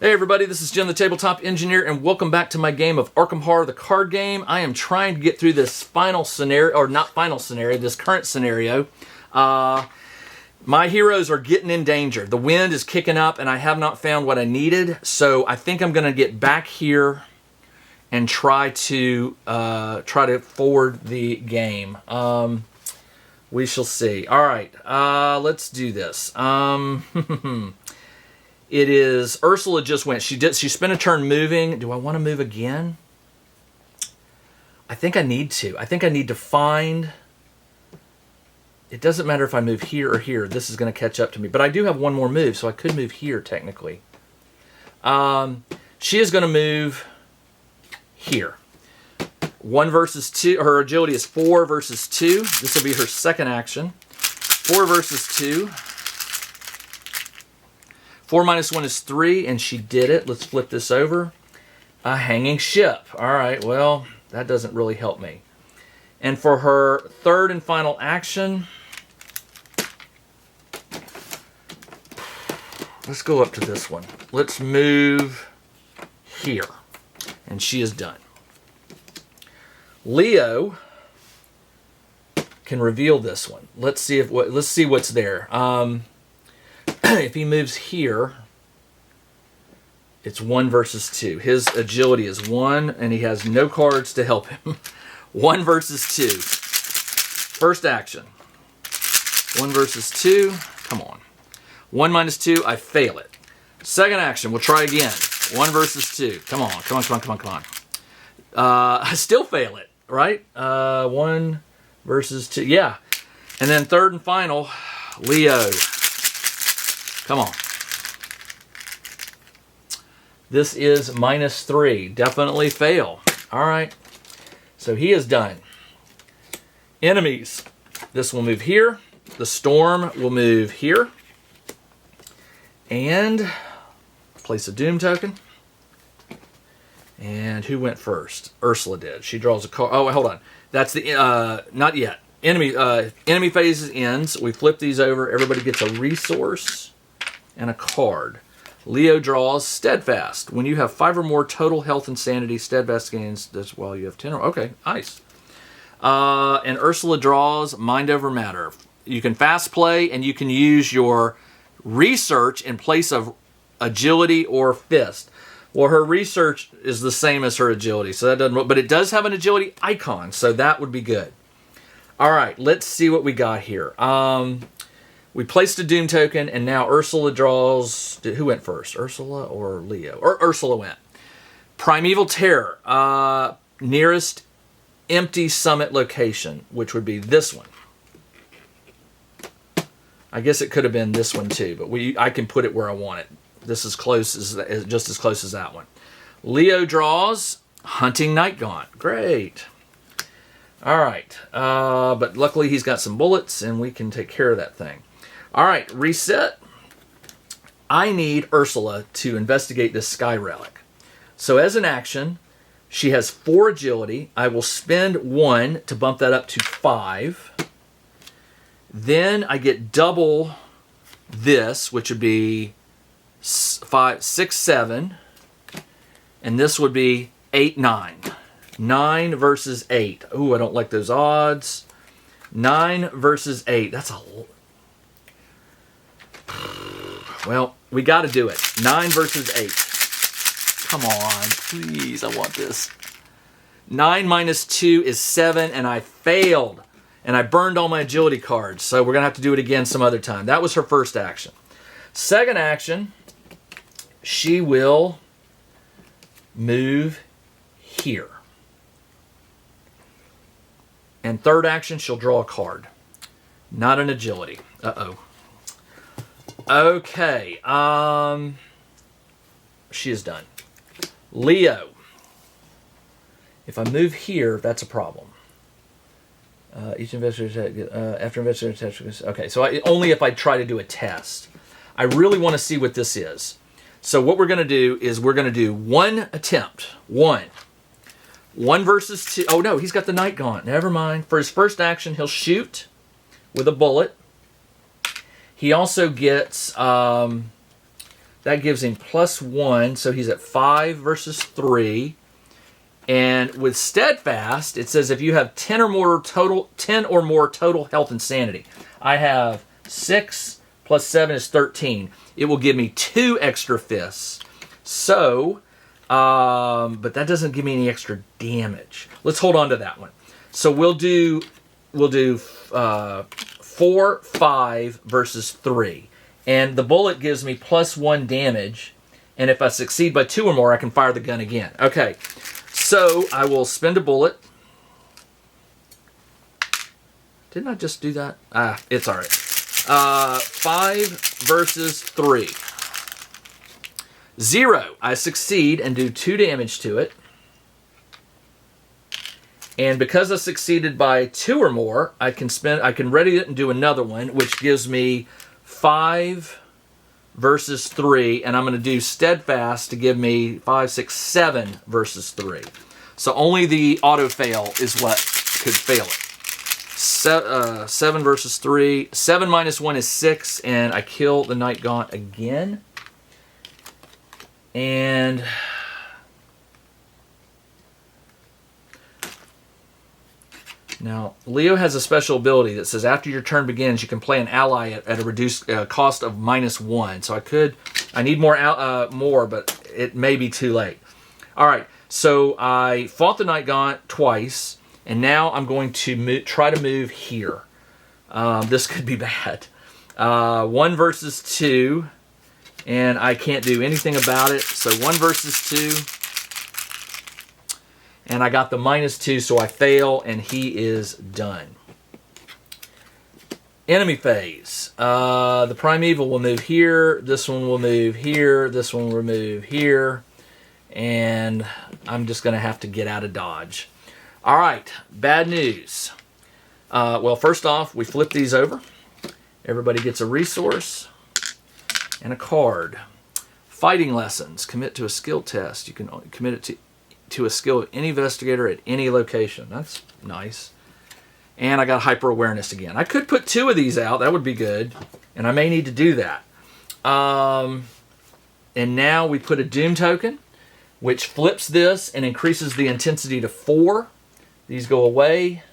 Hey everybody, this is Jim the Tabletop Engineer, and welcome back to my game of Arkham Horror, the card game. I am trying to get through this final scenario, or not final scenario, this current scenario. My heroes are getting in danger. The wind is kicking up, and I have not found what I needed, so I think I'm going to get back here and try to forward the game. We shall see. All right, let's do this. It is, Ursula just went. She spent a turn moving. Do I want to move again? I think I need to. I think I need to find, it doesn't matter if I move here or here. This is going to catch up to me. But I do have one more move, so I could move here technically. She is going to move here. 1 versus 2. Her agility is 4 versus 2. This will be her second action. 4 versus 2. 4 minus 1 is 3, and she did it. Let's flip this over. A hanging ship. All right, well, that doesn't really help me. And for her third and final action, let's go up to this one. Let's move here. And she is done. Leo can reveal this one. Let's see what's there. If he moves here, it's 1 versus 2. His agility is 1, and he has no cards to help him. 1 versus 2. First action. 1 versus 2. Come on. 1 minus 2, I fail it. Second action, we'll try again. 1 versus 2. Come on, come on, come on, come on, come on. I still fail it, right? 1 versus 2. Yeah. And then third and final, Leo. Come on. This is minus 3. Definitely fail. All right. So he is done. Enemies. This will move here. The storm will move here. And place a doom token. And who went first? Ursula did. She draws a card. Oh, hold on. That's the not yet. Enemy phases ends. We flip these over. Everybody gets a resource and a card. Leo draws Steadfast. When you have 5 or more total health and sanity, Steadfast gains this while you have 10 or... Okay, nice. And Ursula draws Mind Over Matter. You can fast play, and you can use your research in place of agility or fist. Well, her research is the same as her agility, so that doesn't... But it does have an agility icon, so that would be good. All right, let's see what we got here. We placed a doom token, and now Ursula draws... Who went first? Ursula or Leo? Or Ursula went. Primeval Terror. Nearest empty summit location, which would be this one. I guess it could have been this one too, but I can put it where I want it. This is close, just as close as that one. Leo draws Hunting Night Gaunt. Great. All right. But luckily he's got some bullets, and we can take care of that thing. All right, reset. I need Ursula to investigate this sky relic. So as an action, she has 4 agility. I will spend 1 to bump that up to 5. Then I get double this, which would be 5, 6, 7. And this would be 8, 9. 9 versus 8. Ooh, I don't like those odds. 9 versus 8. That's a... Well, we got to do it. 9 versus 8. Come on, please. I want this. 9 minus 2 is 7, and I failed. And I burned all my agility cards, so we're going to have to do it again some other time. That was her first action. Second action, she will move here. And third action, she'll draw a card. Not an agility. Uh-oh. Okay, she is done. Leo. If I move here, that's a problem. Each investigator, after investigator, okay, so only if I try to do a test. I really want to see what this is. So what we're going to do is we're going to do 1 attempt. 1 versus 2. Oh, no, he's got the Night Gaunt. Never mind. For his first action, he'll shoot with a bullet. He also gets That gives him +1, so he's at 5 versus 3. And with Steadfast, it says if you have 10 or more total health and sanity. I have 6 plus 7 is 13. It will give me 2 extra fists. So, but that doesn't give me any extra damage. Let's hold on to that one. So we'll do 4, 5 versus 3. And the bullet gives me +1 damage. And if I succeed by 2 or more, I can fire the gun again. Okay, so I will spend a bullet. Didn't I just do that? It's all right. 5 versus 3. 0. I succeed and do 2 damage to it. And because I succeeded by 2 or more, I can ready it and do another one, which gives me 5 versus 3, and I'm going to do Steadfast to give me 5, 6, 7 versus 3. So only the auto fail is what could fail it. 7 versus 3. 7 minus 1 is 6, and I kill the Night Gaunt again. And now, Leo has a special ability that says after your turn begins, you can play an ally at a reduced cost of -1. So I need more, but it may be too late. All right, so I fought the Night Gaunt twice, and now I'm going to try to move here. This could be bad. 1 versus 2, and I can't do anything about it. So 1 versus 2. And I got the -2, so I fail, and he is done. Enemy phase. The Primeval will move here. This one will move here. This one will move here. And I'm just going to have to get out of dodge. All right, bad news. Well, first off, we flip these over. Everybody gets a resource and a card. Fighting lessons. Commit to a skill test. You can commit it to a skill of any investigator at any location. That's nice. And I got hyper awareness again. I could put 2 of these out. That would be good. And I may need to do that. And now we put a Doom token, which flips this and increases the intensity to 4. These go away.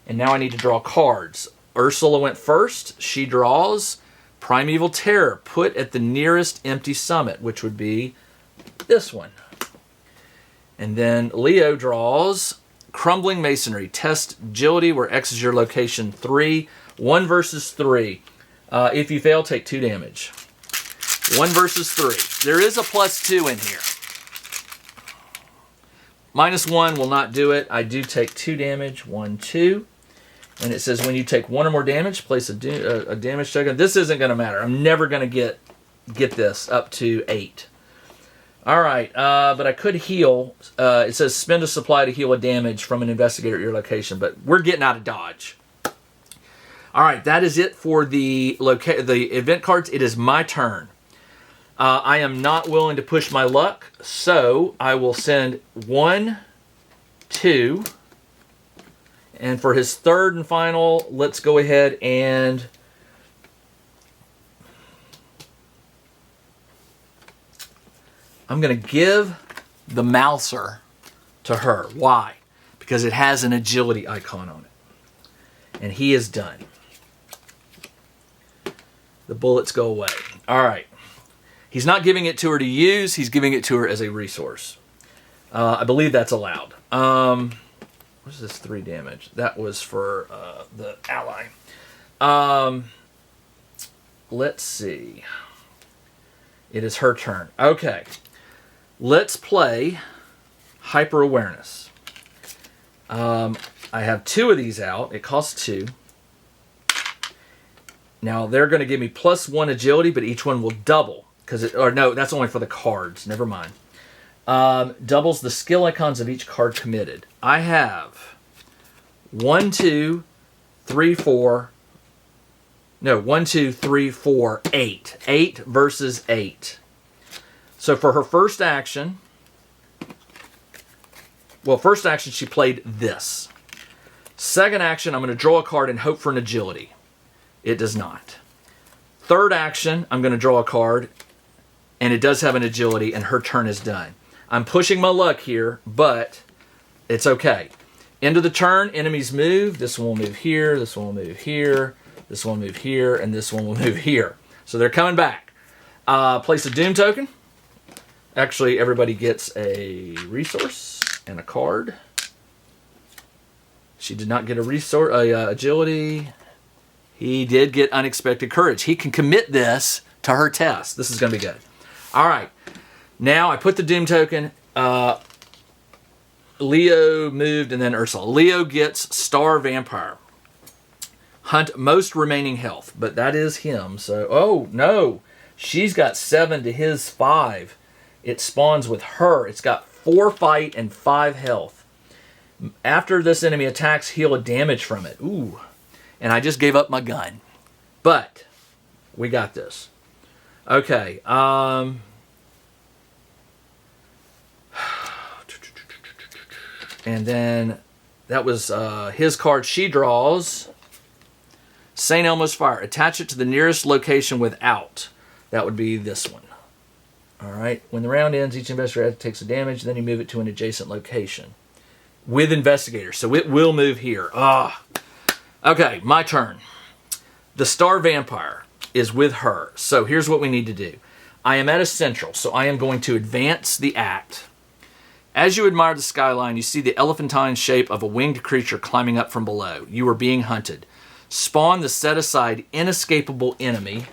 And now I need to draw cards. Ursula went first. She draws Primeval Terror. Put at the nearest empty summit, which would be this one. And then Leo draws Crumbling Masonry. Test agility where X is your location. 3. 1 versus 3. If you fail, take 2 damage. 1 versus 3. There is a +2 in here. -1 will not do it. I do take 2 damage. 1, 2. And it says when you take 1 or more damage, place a damage token. This isn't going to matter. I'm never going to get this up to 8. All right, but I could heal. It says spend a supply to heal a damage from an investigator at your location, but we're getting out of dodge. All right, that is it for the event cards. It is my turn. I am not willing to push my luck, so I will send 1, 2, and for his third and final, let's go ahead and I'm going to give the Mouser to her. Why? Because it has an agility icon on it. And he is done. The bullets go away. All right. He's not giving it to her to use. He's giving it to her as a resource. I believe that's allowed. What's this 3 damage? That was for the ally. Let's see. It is her turn. Okay. Let's play Hyper Awareness. I have 2 of these out. It costs 2. Now they're going to give me +1 agility, but each one will double. Or no, that's only for the cards. Never mind. Doubles the skill icons of each card committed. I have 1, 2, 3, 4. No, 1, 2, 3, 4, 8. 8 versus 8. So for her first action, first action she played this. Second action, I'm going to draw a card and hope for an agility. It does not. Third action, I'm going to draw a card And it does have an agility, and her turn is done. I'm pushing my luck here, but it's okay. End of the turn, enemies move. This one will move here, this one will move here, this one will move here, and this one will move here. So they're coming back. Place a Doom token. Actually, everybody gets a resource and a card. She did not get a resource, agility. He did get unexpected courage. He can commit this to her test. This is going to be good. All right. Now I put the Doom token. Leo moved, and then Ursula. Leo gets Star Vampire. Hunt most remaining health, but that is him. So, oh no, she's got 7 to his 5. It spawns with her. It's got 4 fight and 5 health. After this enemy attacks, heal a damage from it. Ooh, and I just gave up my gun, but we got this. Okay. And then that was his card. She draws St. Elmo's Fire. Attach it to the nearest location without. That would be this one. All right. When the round ends, each investigator takes a damage. Then you move it to an adjacent location with investigator. So it will move here. Okay, my turn. The Star Vampire is with her. So here's what we need to do. I am at a central, so I am going to advance the act. As you admire the skyline, you see the elephantine shape of a winged creature climbing up from below. You are being hunted. Spawn the set-aside inescapable enemy.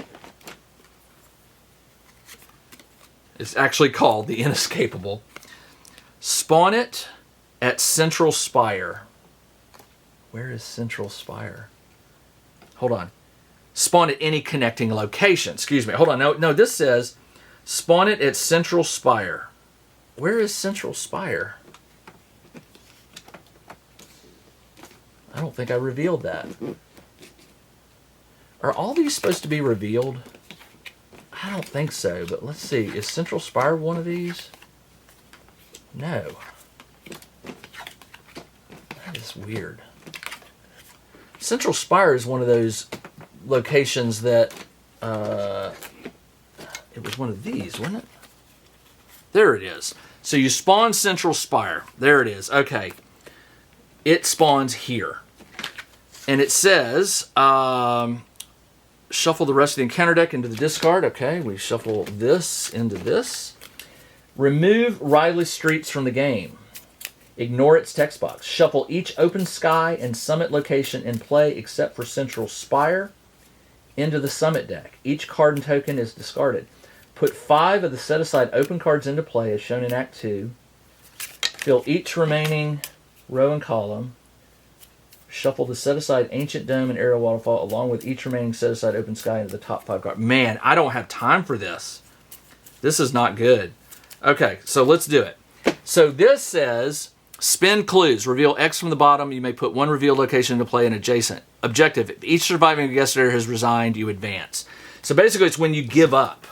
It's actually called the Inescapable. Spawn it at Central Spire. Where is Central Spire? Hold on. Spawn at any connecting location. Excuse me. Hold on. No, this says spawn it at Central Spire. Where is Central Spire? I don't think I revealed that. Are all these supposed to be revealed? I don't think so, but let's see. Is Central Spire one of these? No. That is weird. Central Spire is one of those locations that... it was one of these, wasn't it? There it is. So you spawn Central Spire. There it is. Okay. It spawns here. And it says, shuffle the rest of the encounter deck into the discard. Okay, we shuffle this into this. Remove Riley Streets from the game. Ignore its text box. Shuffle each open sky and summit location in play except for Central Spire into the summit deck. Each card and token is discarded. Put 5 of the set-aside open cards into play as shown in Act 2. Fill each remaining row and column. Shuffle the set-aside Ancient Dome and Aerial Waterfall along with each remaining set-aside open sky into the top 5 cards. Man, I don't have time for this. This is not good. Okay, so let's do it. So this says, spin clues. Reveal X from the bottom. You may put 1 revealed location into play and adjacent. Objective. If each surviving investigator has resigned, you advance. So basically it's when you give up.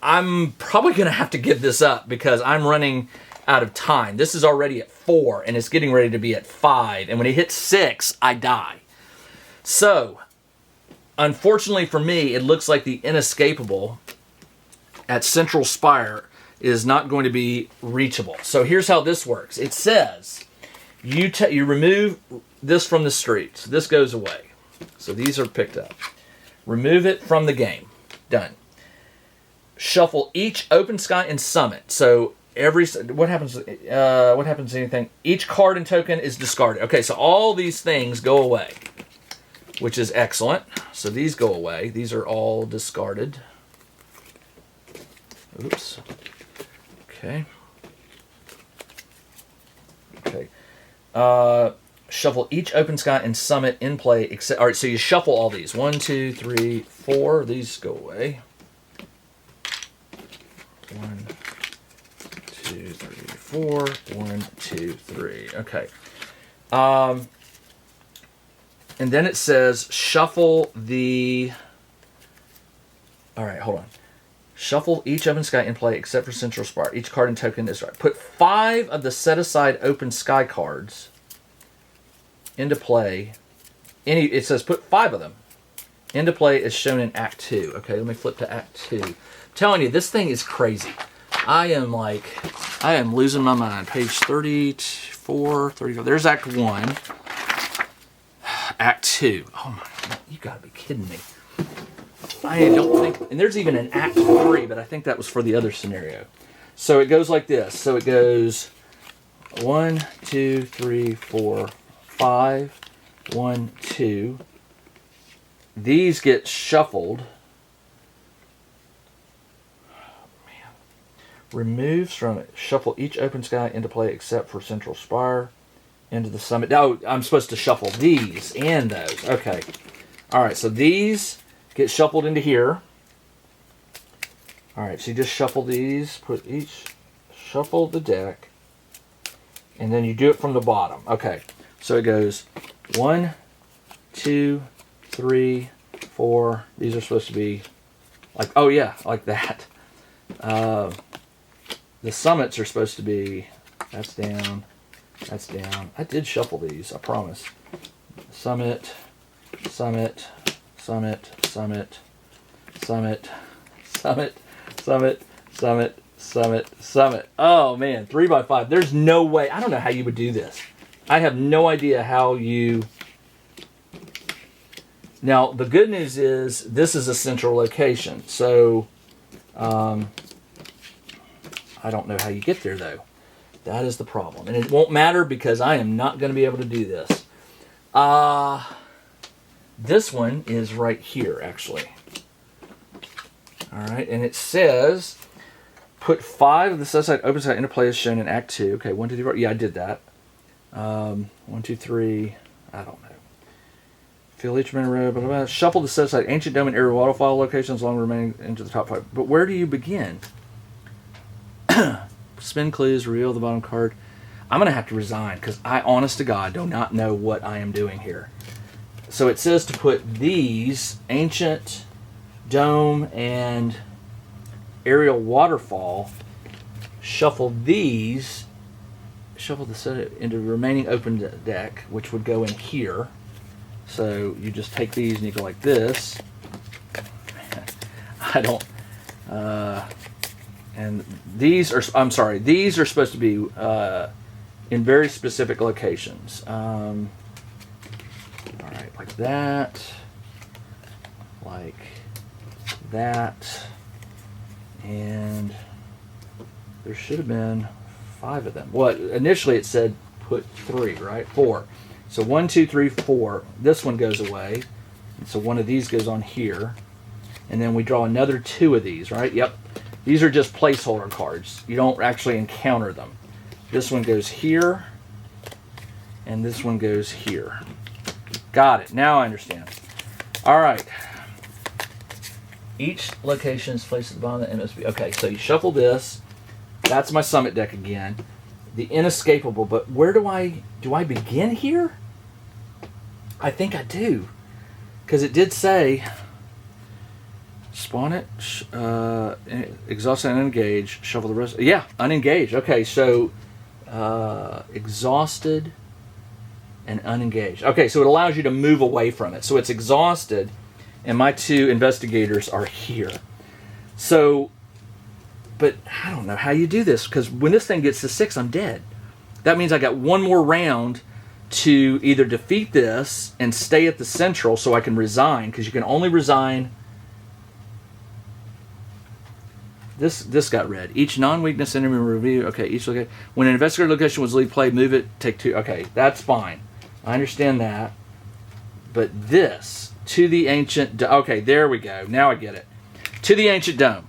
I'm probably going to have to give this up because I'm running out of time. This is already at 4 and it's getting ready to be at 5. And when it hits 6, I die. So, unfortunately for me, it looks like the Inescapable at Central Spire is not going to be reachable. So here's how this works. It says you remove this from the streets. This goes away. So these are picked up. Remove it from the game. Done. Shuffle each open sky and summit. So what happens to anything? Each card and token is discarded. Okay, so all these things go away, which is excellent. So these go away. These are all discarded. Oops. Okay. Okay. Shuffle each open sky and summit in play. Except, all right, so you shuffle all these. 1, 2, 3, 4. These go away. 1, 2, 3, 4. 1, 2, 3. Okay. And then it says shuffle the... All right, hold on. Shuffle each open sky in play except for Central Spire. Each card and token is right. Put 5 of the set-aside open sky cards into play. It says put 5 of them into play as shown in Act 2. Okay, let me flip to Act 2. telling you, this thing is crazy. I am losing my mind. Page 34, 35. There's Act 1. Act 2. Oh my God, you gotta be kidding me. I don't think, and there's even an Act 3, but I think that was for the other scenario. So it goes like this. So it goes 1, 2, 3, 4, 5, 1, 2. These get shuffled. Removes from it. Shuffle each open sky into play except for Central Spire into the summit. Oh, I'm supposed to shuffle these and those. Okay. All right, so these get shuffled into here. All right, so you just shuffle these, shuffle the deck, and then you do it from the bottom. Okay, so it goes 1, 2, 3, 4. These are supposed to be like, oh yeah, like that. The summits are supposed to be, that's down, that's down. I did shuffle these, I promise. Summit, summit, summit, summit, summit, summit, summit, summit, summit, summit. Oh man, 3 by 5. There's no way. I don't know how you would do this. I have no idea how you... Now, the good news is this is a central location. So, I don't know how you get there, though. That is the problem. And it won't matter because I am not going to be able to do this. This one is right here, actually. All right, and it says, put 5 of the set side, open side into play as shown in Act 2. Okay, 1, 2, 3, 4. Yeah, I did that. 1, 2, 3. I don't know. Fill each remaining row. Blah, blah, blah. Shuffle the set side, ancient dome and area waterfall locations along the remaining into the top 5. But where do you begin? Spin clues, reveal the bottom card. I'm going to have to resign because I, honest to God, do not know what I am doing here. So it says to put these ancient dome and aerial waterfall, shuffle these, shuffle the set into remaining open deck, which would go in here. So you just take these and you go like this. I don't, and these are, I'm sorry, these are supposed to be in very specific locations. All right, like that, and there should have been 5 of them. Well, initially it said put 3, right? 4. So 1, 2, 3, 4. This one goes away. And so one of these goes on here. And then we draw another 2 of these, right? Yep. These are just placeholder cards. You don't actually encounter them. This one goes here. And this one goes here. Got it. Now I understand. All right. Each location is placed at the bottom of the MSB. Okay, so you shuffle this. That's my summit deck again. The inescapable. But where do I begin here? I think I do. Because it did say... Spawn it, exhaust and unengage, shuffle the rest. Yeah, unengaged. Okay, so exhausted and unengaged. Okay, so it allows you to move away from it. So it's exhausted, and my 2 investigators are here. So, but I don't know how you do this, because when this thing gets to 6, I'm dead. That means I got one more round to either defeat this and stay at the central so I can resign, because you can only resign... This got read. Each non-weakness enemy review. Okay, each location. When an investigator location was lead play, move it, take 2. Okay, that's fine. I understand that. But this, to the ancient... Okay, there we go. Now I get it. To the ancient dome.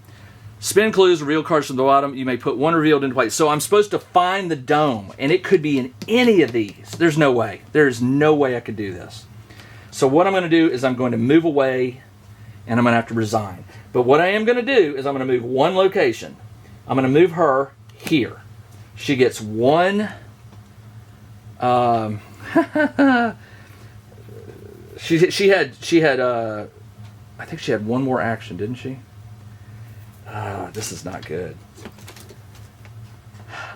Spin clues, reveal cards from the bottom. You may put 1 revealed into play. So I'm supposed to find the dome, and it could be in any of these. There's no way. There's no way I could do this. So what I'm going to do is I'm going to move away, and I'm going to have to resign. But what I am going to do is I'm going to move 1 location. I'm going to move her here. She gets 1. She had. I think she had 1 more action, didn't she? This is not good.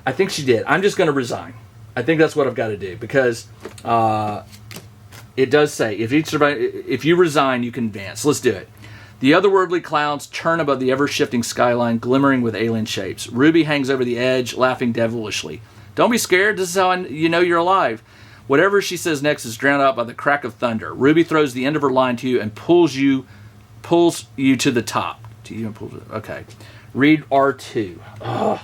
I think she did. I'm just going to resign. I think that's what I've got to do because it does say if you resign, you can advance. Let's do it. The otherworldly clouds turn above the ever-shifting skyline, glimmering with alien shapes. Ruby hangs over the edge, laughing devilishly. Don't be scared. This is how you know you're alive. Whatever she says next is drowned out by the crack of thunder. Ruby throws the end of her line to you and pulls you to the top. Okay. Read R2. Ugh.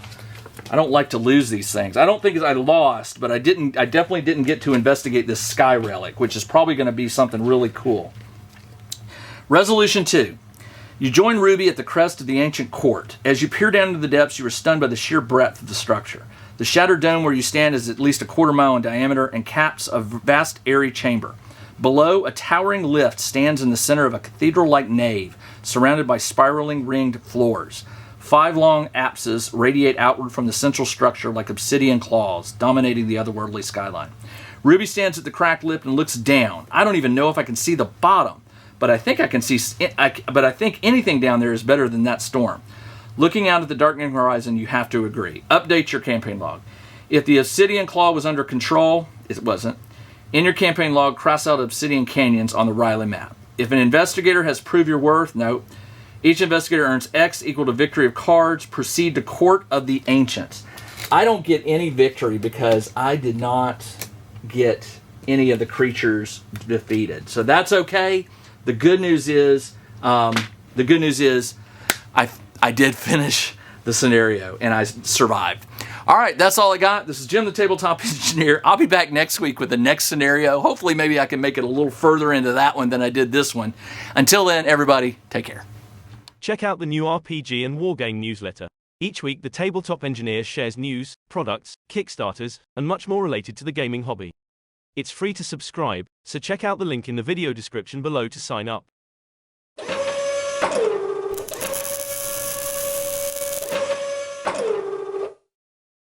I don't like to lose these things. I don't think I lost, but I definitely didn't get to investigate this sky relic, which is probably going to be something really cool. Resolution 2. You join Ruby at the crest of the ancient court. As you peer down into the depths, you are stunned by the sheer breadth of the structure. The shattered dome where you stand is at least a quarter mile in diameter and caps a vast airy chamber. Below, a towering lift stands in the center of a cathedral-like nave, surrounded by spiraling ringed floors. 5 long apses radiate outward from the central structure like obsidian claws, dominating the otherworldly skyline. Ruby stands at the cracked lip and looks down. I don't even know if I can see the bottom, but I think I can see. But I think anything down there is better than that storm. Looking out at the darkening horizon, you have to agree. Update your campaign log. If the obsidian claw was under control, it wasn't. In your campaign log, cross out obsidian canyons on the Riley map. If an investigator has proved your worth, no. Each investigator earns X equal to victory of cards. Proceed to Court of the Ancients. I don't get any victory because I did not get any of the creatures defeated. So that's okay. The good news is, I did finish the scenario and I survived. All right, that's all I got. This is Jim, the Tabletop Engineer. I'll be back next week with the next scenario. Hopefully, maybe I can make it a little further into that one than I did this one. Until then, everybody, take care. Check out the new RPG and Wargame newsletter. Each week, the Tabletop Engineer shares news, products, Kickstarters, and much more related to the gaming hobby. It's free to subscribe, so check out the link in the video description below to sign up.